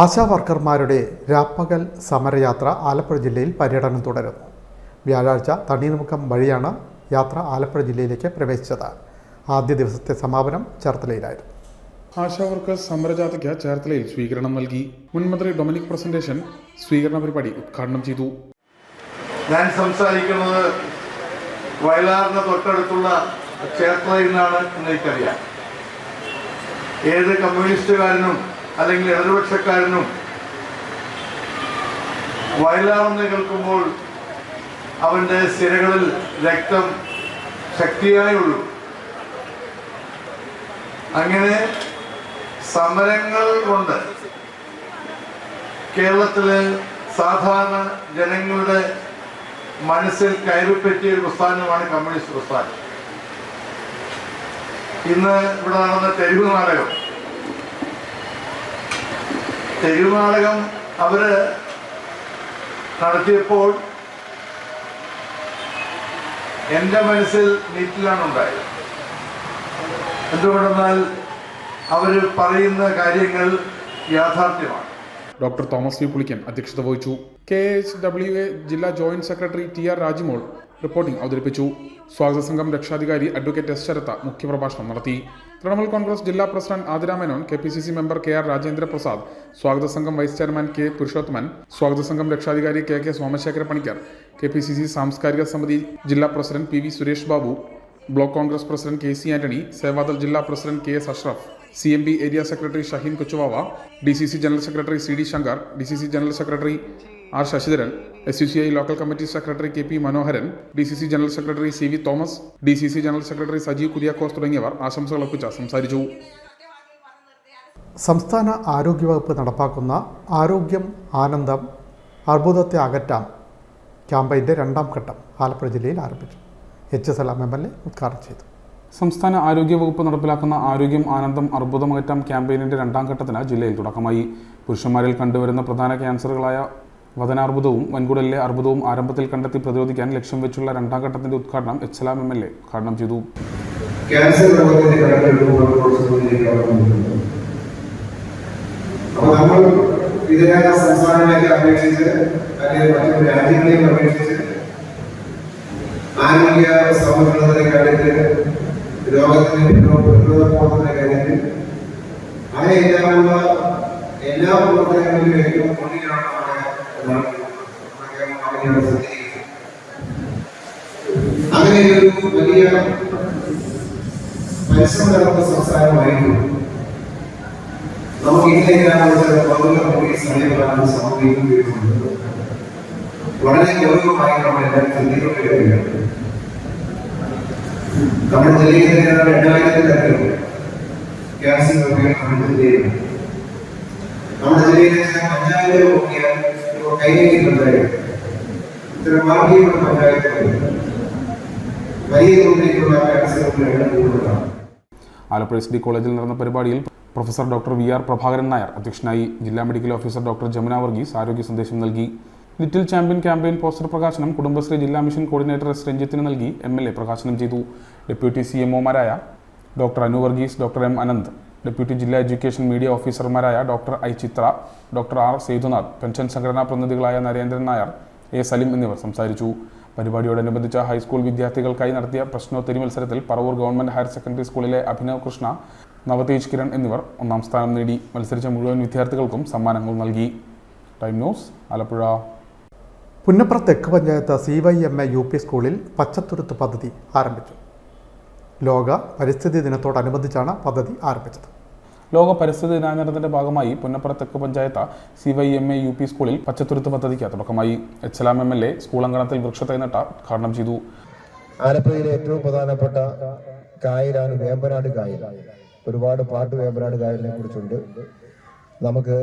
ആശാ വർക്കർമാരുടെ രാപ്പകൽ സമരയാത്ര ആലപ്പുഴ ജില്ലയിൽ പര്യടനം തുടരുന്നു. വ്യാഴാഴ്ച തണ്ണീർമുക്കം വഴിയാണ് യാത്ര ആലപ്പുഴ ജില്ലയിലേക്ക് പ്രവേശിച്ചത്. ആദ്യ ദിവസത്തെ സമാപനം ചേർത്തലയിലായിരുന്നു. ആശാ വർക്കേഴ്സ് സമരജാഥയ്ക്ക് ചേർത്തലയിൽ സ്വീകരണം നൽകി. മുൻ മന്ത്രി ഡൊമിനിക് പ്രസന്റേഷൻ സ്വീകരണ പരിപാടി ഉദ്ഘാടനം ചെയ്തു. ഞാൻ സംസാരിക്കുന്നത് വയലാറിന് തൊട്ടടുത്തുള്ള ചേർത്തലയിൽ നിന്നാണ് എന്നെനിക്കറിയാം. ഏത് കമ്മ്യൂണിസ്റ്റുകാരനും അല്ലെങ്കിൽ ഇടതുപക്ഷക്കാരനും വയലാറെന്ന് കേൾക്കുമ്പോൾ അവൻ്റെ സിരകളിൽ രക്തം ശക്തിയായുള്ളൂ. അങ്ങനെ സമരങ്ങൾ കൊണ്ട് കേരളത്തിലെ സാധാരണ ജനങ്ങളുടെ മനസ്സിൽ കയറിപ്പറ്റിയ ഒരു പ്രസ്ഥാനമാണ് കമ്മ്യൂണിസ്റ്റ് പ്രസ്ഥാനം. ഇന്ന് ഇവിടെ നടന്ന തെരുവ് നാടകം അവര് നടത്തിയപ്പോൾ എൻ്റെ മനസ്സിൽ നീറ്റിലാണ് ഉണ്ടായത്. എന്തുകൊണ്ടെന്നാൽ അവർ പറയുന്ന കാര്യങ്ങൾ യാഥാർത്ഥ്യമാണ്. ഡോക്ടർ തോമസ് വി പുളിക്കൻ അധ്യക്ഷത വഹിച്ചു. KHWA ജില്ലാ joint secretary TR Rajimol reporting അവതരിപ്പിച്ചു. സ്വാഗത സംഘം രക്ഷാധികാരി അഡ്വക്കേറ്റ് S ശരത്ത മുഖ്യപ്രഭാഷണം നടത്തി. തൃണമൂൽ കോൺഗ്രസ് ജില്ലാ president Athira Menon, KPCC member KR Rajendra Prasad, സ്വാഗത സംഘം വൈസ് ചെയർമാൻ K പുരുഷോത്തമൻ, സ്വാഗത സംഘം രക്ഷാധികാരി KK സോമശേഖര പണിക്കർ, KPCC സാംസ്കാരിക സമിതി ജില്ലാ president PV Suresh Babu, block Congress president KC Antony, Sevadal ജില്ലാ president KS Ashraf, CMB area secretary Shaheen Kochuvava, DCC general secretary CD Shankar, DCC general secretary R Sasidharan, SUCI local committee secretary KP Manoharan, DCC general secretary CV Thomas, DCC general secretary Sajeev Kuriakose തുടങ്ങിയവർ ആശംസകൾ അർപ്പിച്ച് സംസാരിച്ചു. സംസ്ഥാന ആരോഗ്യവകുപ്പ് നടപ്പാക്കുന്ന ആരോഗ്യം ആനന്ദം അർബുദത്തെ അകറ്റാം ക്യാമ്പയിൻ്റെ 2ാം ഘട്ടം ആലപ്പുഴ ജില്ലയിൽ ആരംഭിച്ചു. HSLM MLA ഉദ്ഘാടനം ചെയ്തു. സംസ്ഥാന ആരോഗ്യവകുപ്പ് നടപ്പിലാക്കുന്ന ആരോഗ്യം ആനന്ദം അർബുദമകറ്റാം ക്യാമ്പയിനിൻ്റെ 2ാം ഘട്ടത്തിന് ജില്ലയിൽ തുടക്കമായി. പുരുഷന്മാരിൽ കണ്ടുവരുന്ന പ്രധാന ക്യാൻസറുകളായ വദനാർബുദവും വൻകുടലിലെ അർബുദവും ആരംഭത്തിൽ കണ്ടെത്തി പ്രതിരോധിക്കാൻ ലക്ഷ്യം വെച്ചുള്ള 2ാം ഘട്ടത്തിന്റെ ഉദ്ഘാടനം HSLM MLA ഉദ്ഘാടനം ചെയ്തു. ആരോഗ്യ സൗകര്യങ്ങളുടെ കാര്യത്തിൽ രോഗത്തിന് പ്രതിരോധത്തിന്റെ കാര്യത്തിൽ അങ്ങനെയെല്ലാമുള്ള എല്ലാ പ്രവർത്തനങ്ങളിലും ഏറ്റവും മുന്നിലാണ് അങ്ങനെ ഒരു വലിയ പരിശ്രമം നടത്തുന്ന സംസ്ഥാനമായിരുന്നു. നമുക്ക് ഇതിലേക്കാണ് പൗരമുറി സമീപമാണ് സമർപ്പിക്കുന്നത്. വളരെ ഗൗരവമായി നമ്മൾ എല്ലാവരും ശ്രദ്ധിക്കേണ്ടതാണ്. നമ്മുടെ ജില്ലയിൽ തന്നെ 2000-ൽ ക്യാൻസർ രോഗികൾ നമ്മുടെ ജില്ലയിലുണ്ട്. നമ്മുടെ ജില്ലയിലെ പഞ്ചായത്ത് നോക്കിയാൽ കൈനീട്ടുണ്ടായിരുന്നു. ഇത്തരം മാർഗീയ പഞ്ചായത്തുകളുണ്ട്. വലിയ തോതിലുള്ള ക്യാൻസർ രോഗികളുടെ കൂടുതലാണ്. ആലപ്പുഴ SD കോളേജിൽ നടന്ന പരിപാടിയിൽ professor doctor VR Prabhakaran Nair അധ്യക്ഷനായി. ജില്ലാ medical officer doctor Jamuna Varghese ആരോഗ്യ സന്ദേശം നൽകി. ലിറ്റിൽ ചാമ്പ്യൻ ക്യാമ്പയിൻ പോസ്റ്റർ പ്രകാശനം കുടുംബശ്രീ ജില്ലാ മിഷൻ കോർഡിനേറ്റർ S രഞ്ജിത്തിന് നൽകി. MLA പ്രകാശനം ചെയ്തു. ഡെപ്യൂട്ടി CMOമാരായ doctor Anu Varghese, doctor M Anand, deputy ജില്ലാ എഡ്യൂക്കേഷൻ മീഡിയ ഓഫീസർമാരായ doctor I Chitra, doctor R Sethunath, pension സംഘടനാ പ്രതിനിധികളായ നരേന്ദ്രൻ നായർ, A സലിം എന്നിവർ സംസാരിച്ചു. പരിപാടിയോടനുബന്ധിച്ച ഹൈസ്കൂൾ വിദ്യാർത്ഥികൾക്കായി നടത്തിയ പ്രശ്നോത്തരി മത്സരത്തിൽ പറവൂർ ഗവൺമെന്റ് ഹയർ സെക്കൻഡറി സ്കൂളിലെ അഭിനവ് കൃഷ്ണ, നവതേജ് കിരൺ എന്നിവർ ഒന്നാം സ്ഥാനം നേടി. മത്സരിച്ച മുഴുവൻ വിദ്യാർത്ഥികൾക്കും സമ്മാനങ്ങൾ നൽകി. Time news, Alappuzha. പുന്നപ്ര തെക്ക് പഞ്ചായത്ത് CYMA UP സ്കൂളിൽ പച്ചത്തുരുത്ത് പദ്ധതി ആരംഭിച്ചു. ലോക പരിസ്ഥിതി ദിനത്തോടനുബന്ധിച്ചാണ് പദ്ധതി ആരംഭിച്ചത്. ലോക പരിസ്ഥിതി ദിനാചരണത്തിന്റെ ഭാഗമായി പുന്നപ്ര തെക്ക് പഞ്ചായത്ത് CYMA UP സ്കൂളിൽ പച്ചത്തുരുത്ത് പദ്ധതിക്ക് തുടക്കമായി. എച്ച് MLA സ്കൂൾ അങ്കണത്തിൽ വൃക്ഷത്തൈ നട്ട ഉദ്ഘാടനം ചെയ്തു. ആലപ്പുഴയിലെ ഏറ്റവും പ്രധാനപ്പെട്ട കായലാണ് വേമ്പനാട് കായൽ. ഒരുപാട് പാട്ട് വേമ്പനാട് കായലിനെ കുറിച്ചുണ്ട്. നമുക്ക്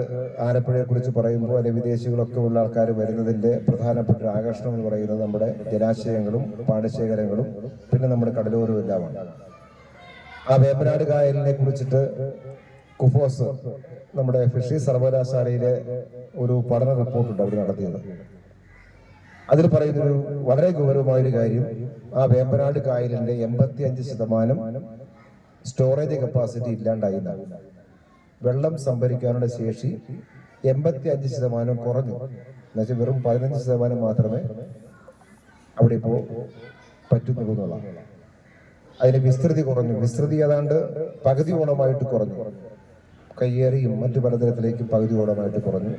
ആലപ്പുഴയെ കുറിച്ച് പറയുമ്പോൾ അല്ലെങ്കിൽ വിദേശികളൊക്കെ ഉള്ള ആൾക്കാർ വരുന്നതിന്റെ പ്രധാനപ്പെട്ട ആകർഷണം എന്ന് പറയുന്നത് നമ്മുടെ ജലാശയങ്ങളും പാടശേഖരങ്ങളും പിന്നെ നമ്മുടെ കടലോരവും എല്ലാമാണ്. ആ വേമ്പനാട് കായലിനെ കുറിച്ചിട്ട് കുഫോസ്, നമ്മുടെ ഫിഷറീസ് സർവകലാശാലയിലെ ഒരു പഠന റിപ്പോർട്ടുണ്ട് അവർ നടത്തിയത്. അതിൽ പറയുന്നൊരു വളരെ ഗൗരവമായൊരു കാര്യം, ആ വേമ്പനാട് കായലിന്റെ 85% സ്റ്റോറേജ് കപ്പാസിറ്റി ഇല്ലാണ്ടായി. വെള്ളം സംഭരിക്കാനുള്ള ശേഷി 85% കുറഞ്ഞു. എന്നുവെച്ചാൽ വെറും 15% മാത്രമേ അവിടെ ഇപ്പോൾ പറ്റുന്നുള്ളൂ എന്നുള്ളതാണ്. അതിന് വിസ്തൃതി കുറഞ്ഞു. വിസ്തൃതി ഏതാണ്ട് പകുതിയോളമായിട്ട് കുറഞ്ഞു. കയ്യേറിയും മറ്റു പലതരത്തിലേക്കും പകുതിയോളമായിട്ട് കുറഞ്ഞു.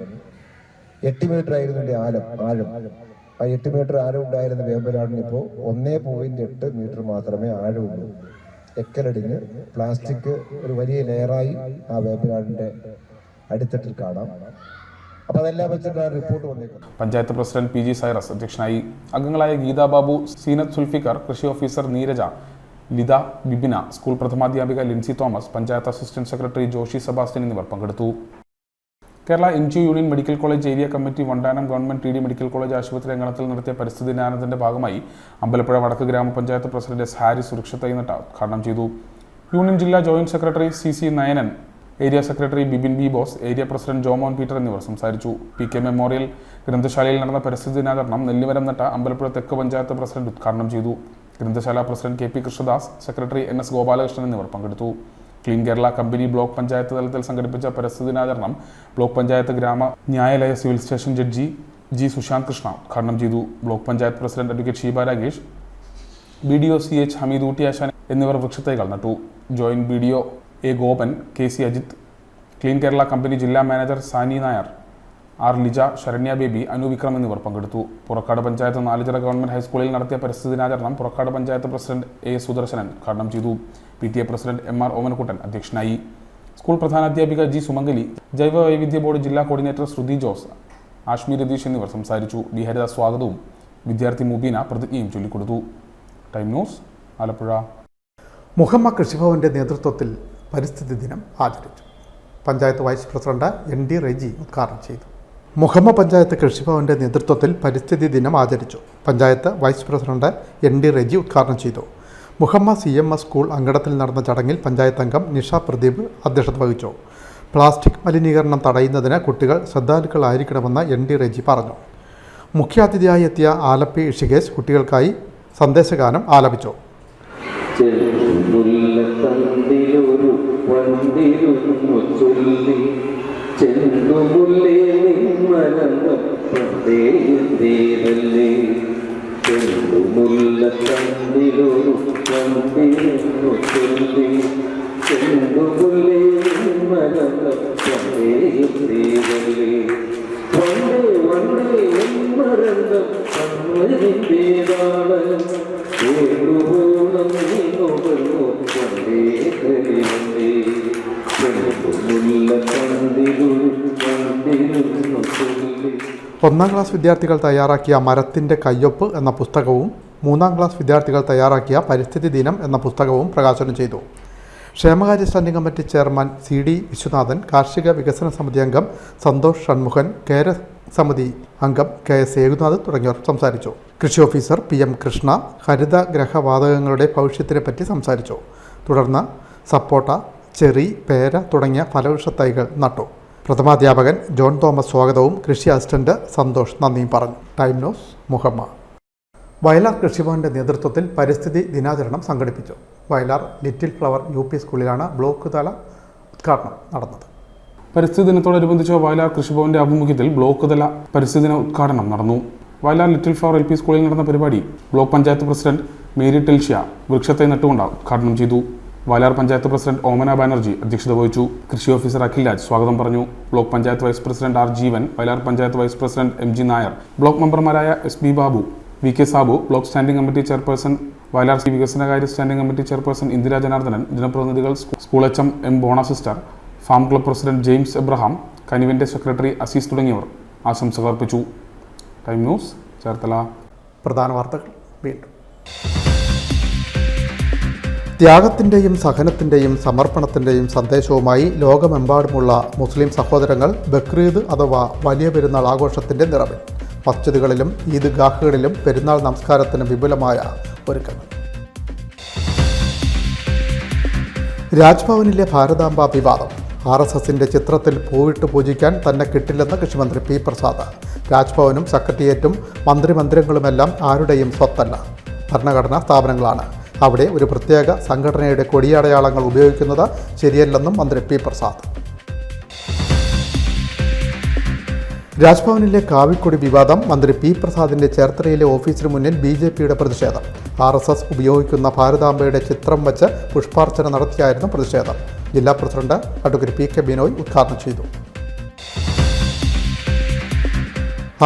8 മീറ്റർ ആയിരുന്നു ഇതിന്റെ ആഴം. ആ 8 മീറ്റർ ആഴം ഉണ്ടായിരുന്ന വേമ്പനാടിന് ഇപ്പോൾ 1.8 മീറ്റർ മാത്രമേ ആഴമുള്ളൂ. എക്കലടിഞ്ഞ് പ്ലാസ്റ്റിക് ഒരു വലിയ ലെയറായി ആ വേമ്പനാടിന്റെ അടിത്തട്ടിൽ കാണാം. അപ്പോൾ അതെല്ലാം വെച്ചിട്ടാണ് റിപ്പോർട്ട് വന്നേക്കുന്നത്. പഞ്ചായത്ത് പ്രസിഡന്റ് PG സൈറസ് അധ്യക്ഷനായി. അംഗങ്ങളായ ഗീതാ ബാബു, സീനത്ത് സുൽഫിക്കർ, കൃഷി ഓഫീസർ നീരജ, ലിത, ബിബിന, സ്കൂൾ പ്രഥമാധ്യാപിക Lincy Thomas, panchayat assistant secretary Joshy Sebastian എന്നിവർ പങ്കെടുത്തു. Kerala NGO union medical college area committee Vandanam government TD medical college ആശുപത്രി അങ്കണത്തിൽ നടത്തിയ പരിസ്ഥിതി ദിനാചരണത്തിന്റെ ഭാഗമായി അമ്പലപ്പുഴ വടക്ക് ഗ്രാമപഞ്ചായത്ത് പ്രസിഡന്റ് S ഹാരിസ് വൃക്ഷത്തൈ നട്ട ഉദ്ഘാടനം ചെയ്തു. യൂണിയൻ ജില്ലാ joint secretary CC Nainan, area secretary Bibin B boss, area president Jomon Peter എന്നിവർ സംസാരിച്ചു. PK മെമ്മോറിയൽ ഗ്രന്ഥശാലയിൽ നടന്ന പരിസ്ഥിതി ദിനാചരണം നെല്ലിമരം നട്ട അമ്പലപ്പുഴ തെക്ക് പഞ്ചായത്ത് പ്രസിഡന്റ് ഉദ്ഘാടനം ചെയ്തു. ഗ്രന്ഥശാല president KP Krishnadas, secretary NS Gopalakrishnan എന്നിവർ പങ്കെടുത്തു. Clean Kerala company block panchayat തലത്തിൽ സംഘടിപ്പിച്ച പരിസ്ഥിതി ദിനാചരണം ബ്ലോക്ക് പഞ്ചായത്ത് ഗ്രാമ ന്യായാലയ civil station judge G Sushanth Krishna ഉദ്ഘാടനം ചെയ്തു. Block panchayat president advocate Sheeba Ragesh, BDO CH Hameed Oottiyashan എന്നിവർ വൃക്ഷത്തൈകൾ നട്ടു. Joint BDO A Gopan, KC Ajith, clean Kerala company ജില്ലാ manager Sani Nair, R Lija, Saranya Baby, Anu Vikram എന്നിവർ പങ്കെടുത്തു. പുറക്കാട് പഞ്ചായത്ത് നാലുചിറ ഗവൺമെന്റ് ഹൈസ്കൂളിൽ നടത്തിയ പരിസ്ഥിതി ദിനാചരണം പുറക്കാട് പഞ്ചായത്ത് പ്രസിഡന്റ് A സുദർശനൻ ഉദ്ഘാടനം ചെയ്തു. PTA പ്രസിഡന്റ് MR ഓമനക്കുട്ടൻ അധ്യക്ഷനായി. സ്കൂൾ പ്രധാനാധ്യാപിക G സുമംഗലി, ജൈവ വൈവിധ്യ ബോർഡ് ജില്ലാ കോർഡിനേറ്റർ ശ്രുതി ജോസ്, ആഷ്മി രതീഷ് എന്നിവർ സംസാരിച്ചു. ബി ഹരിത സ്വാഗതവും വിദ്യാർത്ഥി മുബീന പ്രതിജ്ഞയും ചൊല്ലിക്കൊടുത്തു. Time news, Alappuzha. മുഹമ്മ കൃഷിഭവന്റെ നേതൃത്വത്തിൽ പരിസ്ഥിതി ദിനം ആചരിച്ചു. Panchayat vice president ND Reji ഉദ്ഘാടനം ചെയ്തു. മുഹമ്മ പഞ്ചായത്ത് കൃഷിഭവന്റെ നേതൃത്വത്തിൽ പരിസ്ഥിതി ദിനം ആചരിച്ചു. Panchayat vice president ND Reji ഉദ്ഘാടനം ചെയ്തു. മുഹമ്മ CMS സ്കൂൾ അങ്കണത്തിൽ നടന്ന ചടങ്ങിൽ പഞ്ചായത്ത് അംഗം നിഷ പ്രദീപ് അധ്യക്ഷത വഹിച്ചു. പ്ലാസ്റ്റിക് മലിനീകരണം തടയുന്നതിന് കുട്ടികൾ ശ്രദ്ധാലുക്കളായിരിക്കണമെന്ന് ND റെജി പറഞ്ഞു. മുഖ്യാതിഥിയായി എത്തിയ ആലപ്പി ഇഷികേശ് കുട്ടികൾക്കായി സന്ദേശഗാനം ആലപിച്ചു. ഒന്നാം ക്ലാസ് വിദ്യാർത്ഥികൾ തയ്യാറാക്കിയ മരത്തിൻ്റെ കയ്യൊപ്പ് എന്ന പുസ്തകവും 3ാം ക്ലാസ് വിദ്യാർത്ഥികൾ തയ്യാറാക്കിയ പരിസ്ഥിതി ദിനം എന്ന പുസ്തകവും പ്രകാശനം ചെയ്തു. ക്ഷേമകാര്യ standing committee chairman CD Viswanathan, കാർഷിക വികസന സമിതി അംഗം സന്തോഷ് ഷൺമുഖൻ, കേര സമിതി അംഗം KS ഏകുനാഥ് തുടങ്ങിയവർ സംസാരിച്ചു. കൃഷി ഓഫീസർ PM കൃഷ്ണ ഹരിതഗ്രഹവാതകങ്ങളുടെ ഭവിഷ്യത്തിനെപ്പറ്റി സംസാരിച്ചു. തുടർന്ന് സപ്പോട്ട, ചെറി, പേര തുടങ്ങിയ ഫലവൃക്ഷ തൈകൾ നട്ടു. പ്രഥമാധ്യാപകൻ ജോൺ തോമസ് സ്വാഗതവും കൃഷി അസിസ്റ്റന്റ് സന്തോഷ് നന്ദിയും പറഞ്ഞു. Time news, Muhammad. വയലാർ കൃഷിഭവന്റെ നേതൃത്വത്തിൽ പരിസ്ഥിതി ദിനാചരണം സംഘടിപ്പിച്ചു. വയലാർ ലിറ്റിൽ ഫ്ലവർ UP സ്കൂളിലാണ് ബ്ലോക്ക് തല ഉദ്ഘാടനം നടന്നത്. പരിസ്ഥിതി ദിനത്തോടനുബന്ധിച്ച് വയലാർ കൃഷിഭവന്റെ ആഭിമുഖ്യത്തിൽ ബ്ലോക്ക് തല പരിസ്ഥിതി ദിന ഉദ്ഘാടനം നടന്നു. വയലാർ ലിറ്റിൽ ഫ്ലവർ LP സ്കൂളിൽ നടന്ന പരിപാടി block panchayat president Mary Telshya വൃക്ഷത്തെ നട്ടുകൊണ്ട് ഉദ്ഘാടനം ചെയ്തു. വയലാർ പഞ്ചായത്ത് പ്രസിഡന്റ് ഓമന ബാനർജി അധ്യക്ഷത വഹിച്ചു. കൃഷി ഓഫീസർ അഖിൽ രാജ് സ്വാഗതം പറഞ്ഞു. Block panchayat vice president R Jeevan, Vayalar panchayat vice president MG Nair, block മെമ്പർമാരായ SB Babu, VK Sabu, block standing committee chairperson Vayalar വികസനകാര്യ standing committee chairperson Indira Janardhanan, ജനപ്രതിനിധികൾ, school HM M Bona sister, farm club president James Abraham, കനിവിന്റെ സെക്രട്ടറി അസീസ് തുടങ്ങിയവർ ആശംസകൾ അർപ്പിച്ചു. Time news, Cherthala. പ്രധാന വാർത്തകൾ വീണ്ടും. ത്യാഗത്തിൻ്റെയും സഹനത്തിൻ്റെയും സമർപ്പണത്തിൻ്റെയും സന്ദേശവുമായി ലോകമെമ്പാടുമുള്ള മുസ്ലിം സഹോദരങ്ങൾ ബക്രീദ് അഥവാ വലിയ പെരുന്നാൾ ആഘോഷത്തിൻ്റെ നിറവിൽ. മസ്ജിദുകളിലും ഈദ്ഗാഹുകളിലും പെരുന്നാൾ നമസ്കാരത്തിന് വിപുലമായ ഒരുക്കങ്ങൾ. രാജ്ഭവനിലെ ഭാരതാംബ വിവാദം. RSSന്റെ ചിത്രത്തിൽ പൂവിട്ട് പൂജിക്കാൻ തന്നെ കിട്ടില്ലെന്ന് കൃഷിമന്ത്രി P പ്രസാദ്. രാജ്ഭവനും സെക്രട്ടേറിയറ്റും മന്ത്രിമന്ദിരങ്ങളുമെല്ലാം ആരുടെയും സ്വത്തല്ല, ഭരണഘടനാ സ്ഥാപനങ്ങളാണ്. അവിടെ ഒരു പ്രത്യേക സംഘടനയുടെ കൊടിയടയാളങ്ങൾ ഉപയോഗിക്കുന്നത് ശരിയല്ലെന്നും മന്ത്രി P പ്രസാദ്. രാജ്ഭവനിലെ കാവിക്കൊടി വിവാദം. മന്ത്രി P പ്രസാദിന്റെ ചേർത്തലയിലെ ഓഫീസിന് മുന്നിൽ BJPയുടെ പ്രതിഷേധം. RSS ഉപയോഗിക്കുന്ന ഭാരതാംബയുടെ ചിത്രം വച്ച് പുഷ്പാർച്ചന നടത്തിയായിരുന്നു പ്രതിഷേധം. ജില്ലാ പ്രസിഡന്റ് അഡ്വക്കേറ്റ് PK ബിനോയ് ഉദ്ഘാടനം ചെയ്തു.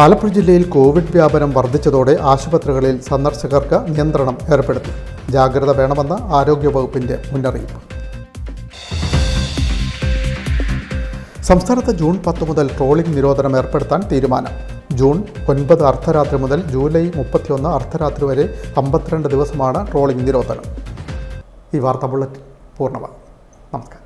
ആലപ്പുഴ ജില്ലയിൽ കോവിഡ് വ്യാപനം വർദ്ധിച്ചതോടെ ആശുപത്രികളിൽ സന്ദർശകർക്ക് നിയന്ത്രണം ഏർപ്പെടുത്തി. ജാഗ്രത വേണമെന്ന് ആരോഗ്യവകുപ്പിന്റെ മുന്നറിയിപ്പ്. സംസ്ഥാനത്ത് ജൂൺ 10 മുതൽ ട്രോളിംഗ് നിരോധനം ഏർപ്പെടുത്താൻ തീരുമാനം. ജൂൺ 9 അർദ്ധരാത്രി മുതൽ ജൂലൈ 31 അർദ്ധരാത്രി വരെ 52 ദിവസമാണ് ട്രോളിംഗ് നിരോധനം. ഈ വാർത്താ ബുള്ളറ്റിൻ പൂർണ്ണമാണ്. നമസ്കാരം.